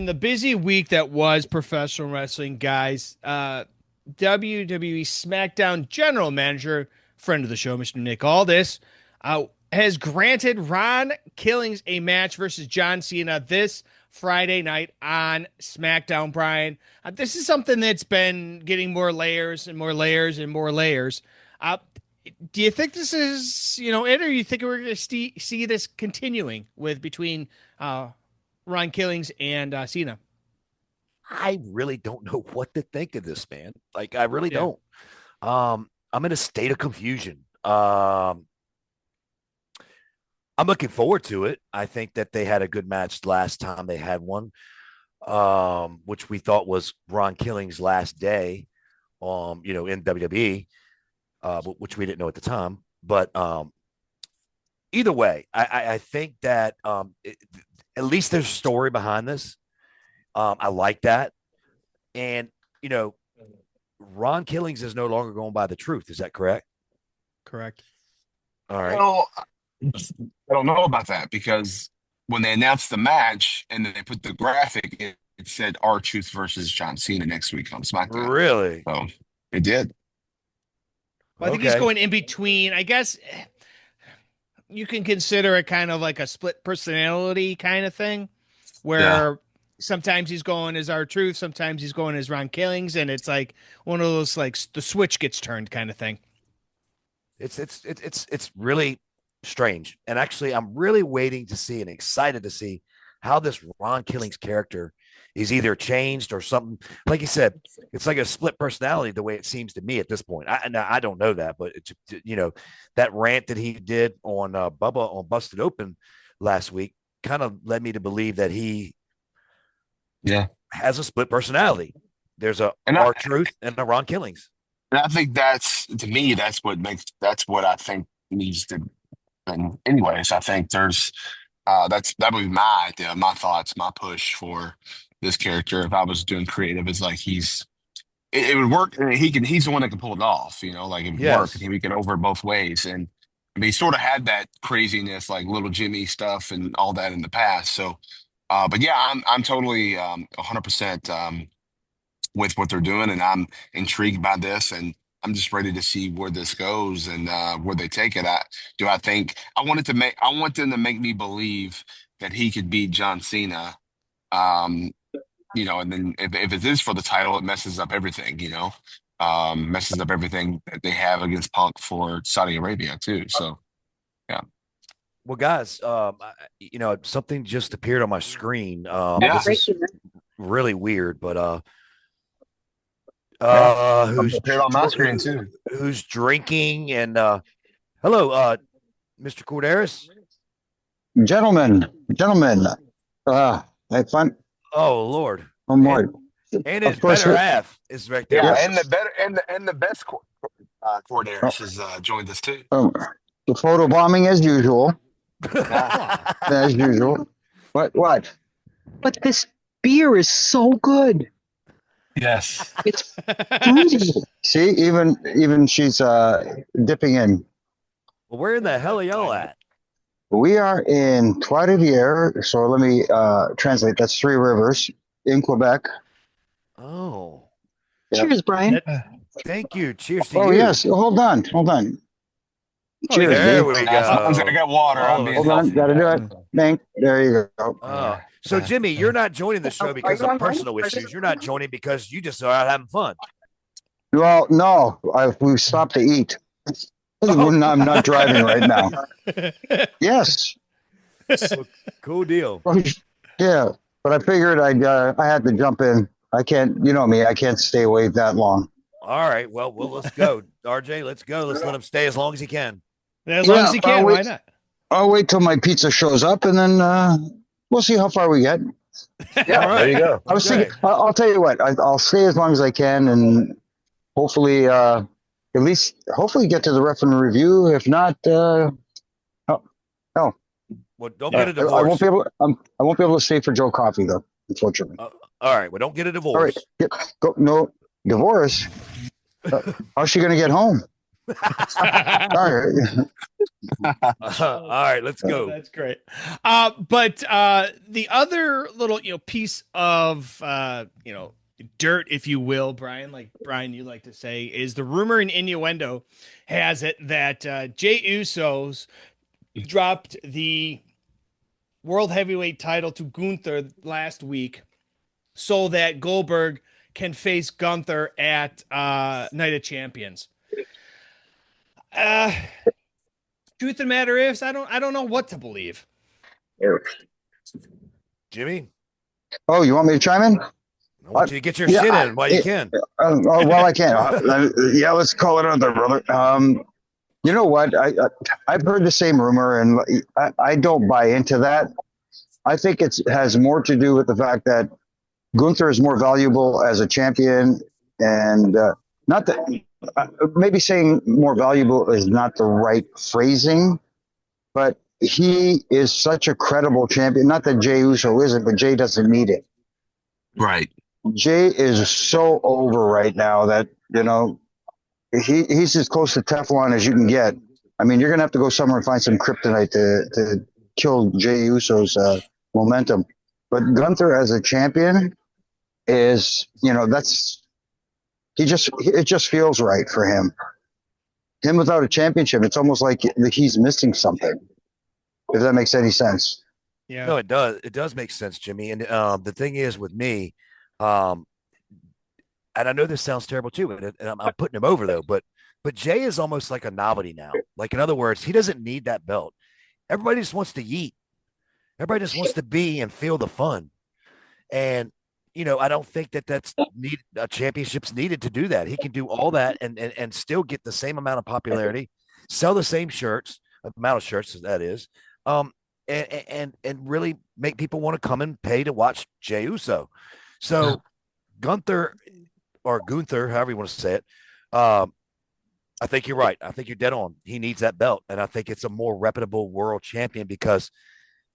in the busy week that was professional wrestling, guys, WWE SmackDown general manager, friend of the show, Mr. Nick Aldis, has granted Ron Killings a match versus John Cena this Friday night on SmackDown, Brian. This is something that's been getting more layers and more layers and more layers. Do you think this is, it, or you think we're going to see this continuing with between Ron Killings and Cena? I really don't know what to think of this, man. Like, I really don't. I'm in a state of confusion. I'm looking forward to it. I think that they had a good match last time they had one, which we thought was Ron Killings' last day, in WWE, which we didn't know at the time. But either way, I think that at least there's a story behind this. I like that. And, Ron Killings is no longer going by the truth. Is that correct? Correct. All right. Well, I don't know about that because when they announced the match and then they put the graphic, it said R-Truth versus John Cena next week on SmackDown. Really? So it did. Well, I think he's going in between. I guess you can consider it kind of like a split personality kind of thing where sometimes he's going as R-Truth, sometimes he's going as Ron Killings, and it's like one of those, like, the switch gets turned kind of thing. It's really strange. And actually, I'm really waiting to see and excited to see how this Ron Killings character is either changed or something. Like you said, it's like a split personality the way it seems to me at this point. I don't know that, but that rant that he did on Bubba on Busted Open last week kind of led me to believe that he has a split personality. There's a R-Truth and a Ron Killings. And I think that's what I think needs to. And anyways, I think that would be my idea, my thoughts, my push for this character. If I was doing creative, it's like it would work. And he's the one that can pull it off, like it would work. And we can over it both ways. And I mean, he sort of had that craziness, like Little Jimmy stuff and all that in the past. So, but yeah, I'm totally 100% with what they're doing, and I'm intrigued by this, and I'm just ready to see where this goes and where they take it. I want them to make me believe that he could beat John Cena, and then if it is for the title, it messes up everything, messes up everything that they have against Punk for Saudi Arabia too. So, yeah. Well, guys, something just appeared on my screen. This is really weird, but who's appeared on my screen too? Who's drinking? And hello, Mr. Corderas. Gentlemen, have fun. Oh Lord, and his better half is right there. Yeah, and the best Corderas has joined us too. The photo bombing as usual. As usual. What? But this beer is so good. Yes. It's see, even she's dipping in. Well, where in the hell are y'all at? We are in Trois Rivières, so let me translate. That's Three Rivers in Quebec. Oh. Cheers, Brian. Thank you. Cheers to you. Oh, yes. Hold on. Cheers. There we go. I got water. Hold on. Got to do it. Bang. There you go. So, Jimmy, you're not joining the show because of personal issues. You're not joining because you just are out having fun. Well, no. We stopped to eat. I'm not driving right now. Yes. Cool deal. Yeah, but I figured I had to jump in. I can't, me, I can't stay away that long. All right. Well, let's go. RJ, let's go. Let's let him stay as long as he can. As long as he can. Why not? I'll wait till my pizza shows up, and then we'll see how far we get. Yeah, all right. There you go. I'll tell you what. I'll stay as long as I can, and hopefully, hopefully get to the ref and review. If not, no. Well, don't get a divorce. I won't be able to stay for Joe Coffey though, unfortunately. All right. Well, don't get a divorce. All right. No divorce. How's she going to get home? All right. All right, let's go. That's great. But the other little, piece of, dirt, if you will, Brian, like Brian, you like to say, is the rumor and innuendo has it that Jey Usos dropped the world heavyweight title to Gunther last week so that Goldberg can face Gunther at Night of Champions. Uh, Truth of the matter is, I don't know what to believe. Jimmy, Oh, you want me to chime in? I want you to get your Yeah, shit in while you can. Well, I can. Yeah, let's call it out there, brother. You know what? I've heard the same rumor, and I don't buy into that. I think it has more to do with the fact that Gunther is more valuable as a champion, and not that maybe saying more valuable is not the right phrasing, but he is such a credible champion. Not that Jey Uso isn't, but Jey doesn't need it. Right. Jey is so over right now that he's as close to Teflon as you can get. I mean, you're gonna have to go somewhere and find some kryptonite to kill Jey Uso's momentum. But Gunther as a champion is, it just feels right for him. Him without a championship, it's almost like he's missing something. If that makes any sense. Yeah. No, it does. It does make sense, Jimmy. And the thing is with me, and I know this sounds terrible too, and I'm putting him over though, but Jey is almost like a novelty now. Like, in other words, he doesn't need that belt. Everybody just wants to yeet. Everybody just wants to be and feel the fun. And, I don't think that's need a championship's needed to do that. He can do all that and still get the same amount of popularity, sell the same shirts, amount of shirts that is, and really make people want to come and pay to watch Jey Uso. So Gunther, however you want to say it, I think you're right. I think you're dead on. He needs that belt, and I think it's a more reputable world champion because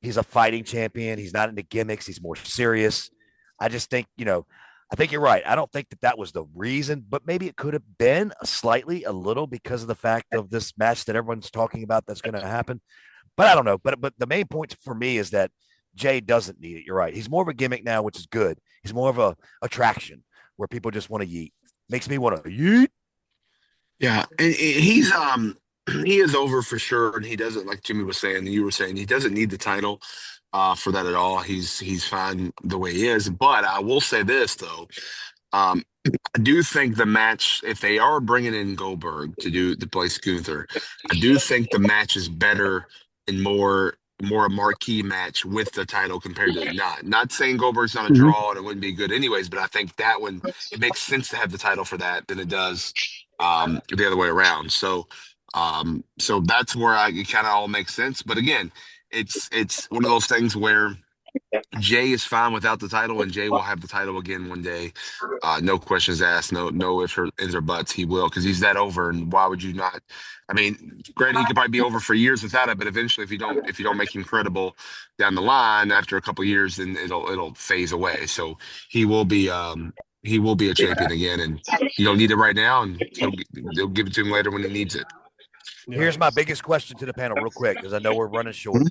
he's a fighting champion. He's not into gimmicks. He's more serious. I just think, I think you're right. I don't think that was the reason, but maybe it could have been a little because of the fact of this match that everyone's talking about that's going to happen. But I don't know. But the main point for me is that Jey doesn't need it. You're right. He's more of a gimmick now, which is good. He's more of a attraction where people just want to yeet. Makes me want to yeet. Yeah, and he is over for sure, and he doesn't, like Jimmy was saying, and you were saying, he doesn't need the title for that at all. He's fine the way he is. But I will say this though, I do think the match, if they are bringing in Goldberg to place Gunther, I do think the match is better and more a marquee match with the title compared to not. Not saying Goldberg's not a draw and it wouldn't be good anyways, but I think that one, it makes sense to have the title for that than it does the other way around. So that's where it kind of all makes sense. But again, it's one of those things where Jey is fine without the title, and Jey will have the title again one day. No questions asked, no ifs or ands or buts. He will, because he's that over. And why would you not? I mean, granted, he could probably be over for years without it, but eventually, if you don't make him credible down the line after a couple of years, then it'll phase away. So he will be a champion again, and you don't need it right now, and they'll give it to him later when he needs it. Yeah. Here's my biggest question to the panel, real quick, because I know we're running short.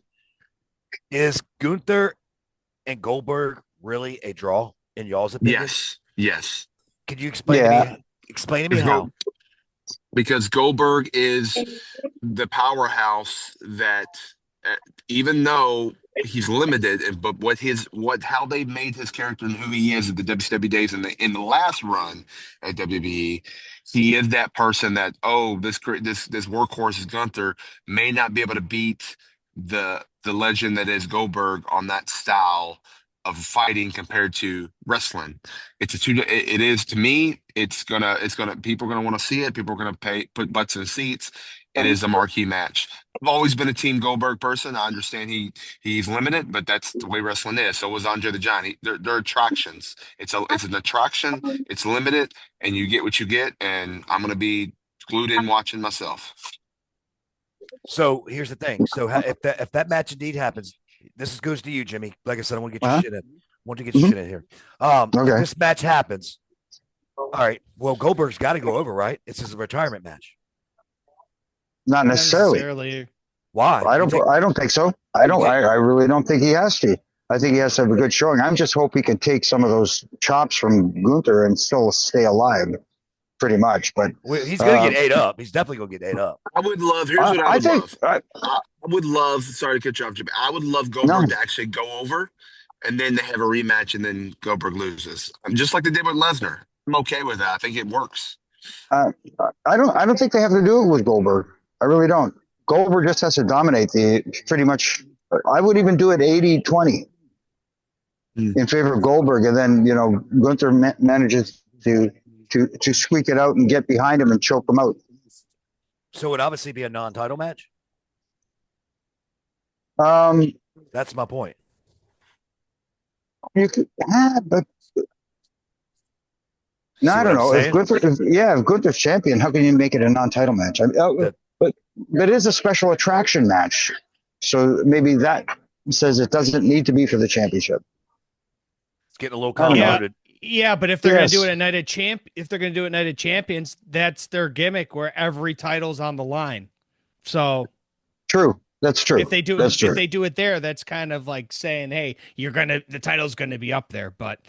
Is Gunther and Goldberg really a draw in y'all's opinion? Yes. Could you explain to me how? Because Goldberg is the powerhouse that, even though he's limited, but how they made his character and who he is at the WCW days in the last run at WBE, he is that person that this workhorse is Gunther, may not be able to beat the legend that is Goldberg on that style of fighting compared to wrestling. It is, to me, people are gonna want to see it. People are gonna put butts in seats. It is a marquee match. I've always been a Team Goldberg person. I understand he's limited, but that's the way wrestling is. So was Andre the Giant. They're attractions. It's an attraction. It's limited, and you get what you get. And I'm gonna be glued in watching myself. So here's the thing. So if that match indeed happens, this goes to you, Jimmy. Like I said, I want to get your shit in. Shit in here. Okay. If this match happens, all right. Well, Goldberg's got to go over, right? It's his retirement match. Not necessarily. Why? I don't think so. I really don't think he has to. I think he has to have a good showing. I just hope he can take some of those chops from Gunther and still stay alive, pretty much. But he's going to get ate up. He's definitely going to get ate up. I would love. Here's what I would think, love. I would love. Sorry to cut you off, Jimmy. I would love Goldberg to actually go over, and then they have a rematch, and then Goldberg loses, just like they did with Lesnar. I'm okay with that. I think it works. I don't think they have to do it with Goldberg. I really don't. Goldberg just has to dominate pretty much. I would even do it 80-20 in favor of Goldberg, and then Gunther manages to squeak it out and get behind him and choke him out. So it would obviously be a non-title match. That's my point. You could, but no, I don't know. If Gunther's champion, how can you make it a non-title match? But it is a special attraction match, so maybe that says it doesn't need to be for the championship. It's getting a little convoluted. Yeah, but if they're going to do it at Night of Champions, that's their gimmick where every title's on the line. So true. That's true. If they do it there, that's kind of like saying, "Hey, the title's going to be up there." But